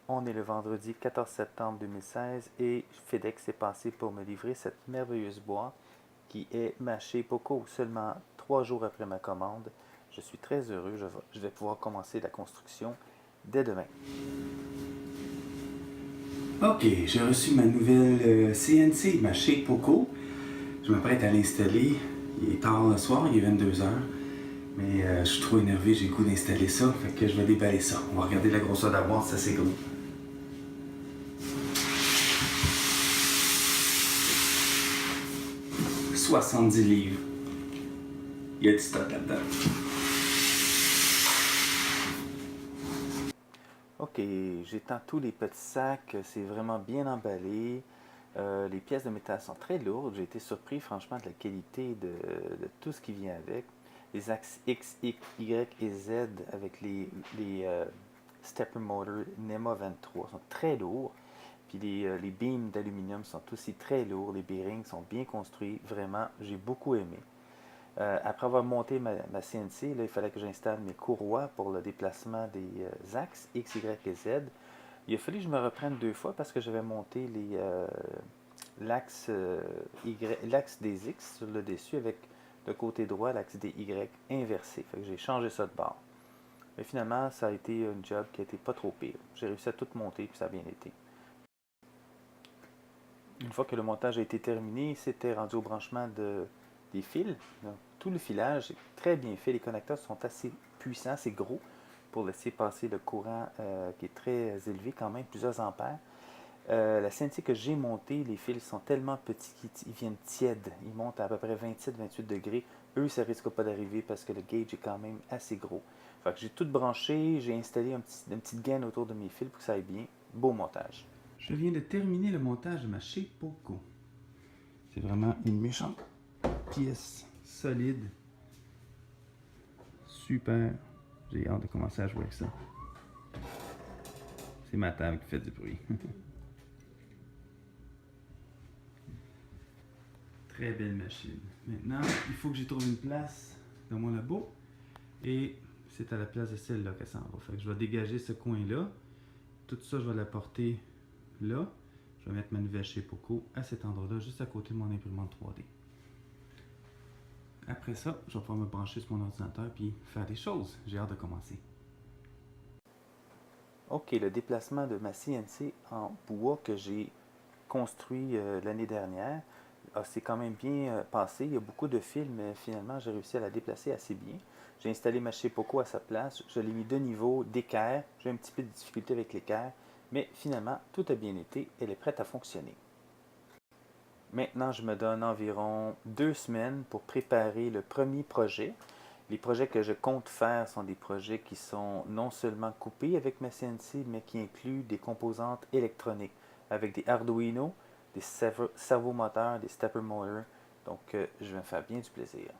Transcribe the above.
On est le vendredi 14 septembre 2016 et FedEx est passé pour me livrer cette merveilleuse boîte qui est ma chez Poco seulement 3 jours après ma commande. Je suis très heureux, je vais pouvoir commencer la construction dès demain. Ok, j'ai reçu ma nouvelle CNC, ma Shape Poco. Je m'apprête à l'installer. Il est tard le soir, il est 22 heures. Mais je suis trop énervé, j'ai le goût d'installer ça. Fait que je vais déballer ça. On va regarder la grosseur de la boîte, ça c'est gros. 70 livres. Il y a du stock là-dedans. Ok, j'étends tous les petits sacs, c'est vraiment bien emballé. Les pièces de métal sont très lourdes. J'ai été surpris franchement de la qualité de tout ce qui vient avec. Les axes X, Y et Z avec les stepper motor NEMA 23 sont très lourds. Puis les beams d'aluminium sont aussi très lourds. Les bearings sont bien construits. Vraiment, j'ai beaucoup aimé. Après avoir monté ma CNC, là, il fallait que j'installe mes courroies pour le déplacement des axes X, Y et Z. Il a fallu que je me reprenne 2 fois parce que j'avais monté l'axe l'axe des X sur le dessus avec le côté droit, l'axe des Y inversé. Fait que j'ai changé ça de bord. Mais finalement, ça a été un job qui a été pas trop pire. J'ai réussi à tout monter puis ça a bien été. Une fois que le montage a été terminé, c'était rendu au branchement des fils. Donc, tout le filage est très bien fait. Les connecteurs sont assez puissants, assez gros pour laisser passer le courant qui est très élevé quand même, plusieurs ampères. La CNC que j'ai montée, les fils sont tellement petits qu'ils viennent tièdes. Ils montent à peu près 27-28 degrés. Eux, ça risque pas d'arriver parce que le gauge est quand même assez gros. Fait que j'ai tout branché, j'ai installé une petite gaine autour de mes fils pour que ça aille bien. Beau montage. Je viens de terminer le montage de ma Shape Poco. C'est vraiment une méchante pièce solide. Super. J'ai hâte de commencer à jouer avec ça. C'est ma table qui fait du bruit. Très belle machine. Maintenant, il faut que j'y trouve une place dans mon labo. Et c'est à la place de celle-là qu'elle s'en va. Fait que je vais dégager ce coin-là. Tout ça, je vais l'apporter là. Je vais mettre ma nouvelle chez Poco à cet endroit-là, juste à côté de mon imprimante 3D. Après ça, je vais pouvoir me brancher sur mon ordinateur et faire des choses. J'ai hâte de commencer. Ok, le déplacement de ma CNC en bois que j'ai construit l'année dernière s'est quand même bien passé. Il y a beaucoup de fils, mais finalement, j'ai réussi à la déplacer assez bien. J'ai installé ma Poco à sa place. Je l'ai mis de niveau d'équerre. J'ai un petit peu de difficulté avec l'équerre, mais finalement, tout a bien été. Elle est prête à fonctionner. Maintenant, je me donne environ 2 semaines pour préparer le premier projet. Les projets que je compte faire sont des projets qui sont non seulement coupés avec ma CNC, mais qui incluent des composantes électroniques avec des Arduino, des servomoteurs, des stepper motors. Donc, je vais me faire bien du plaisir.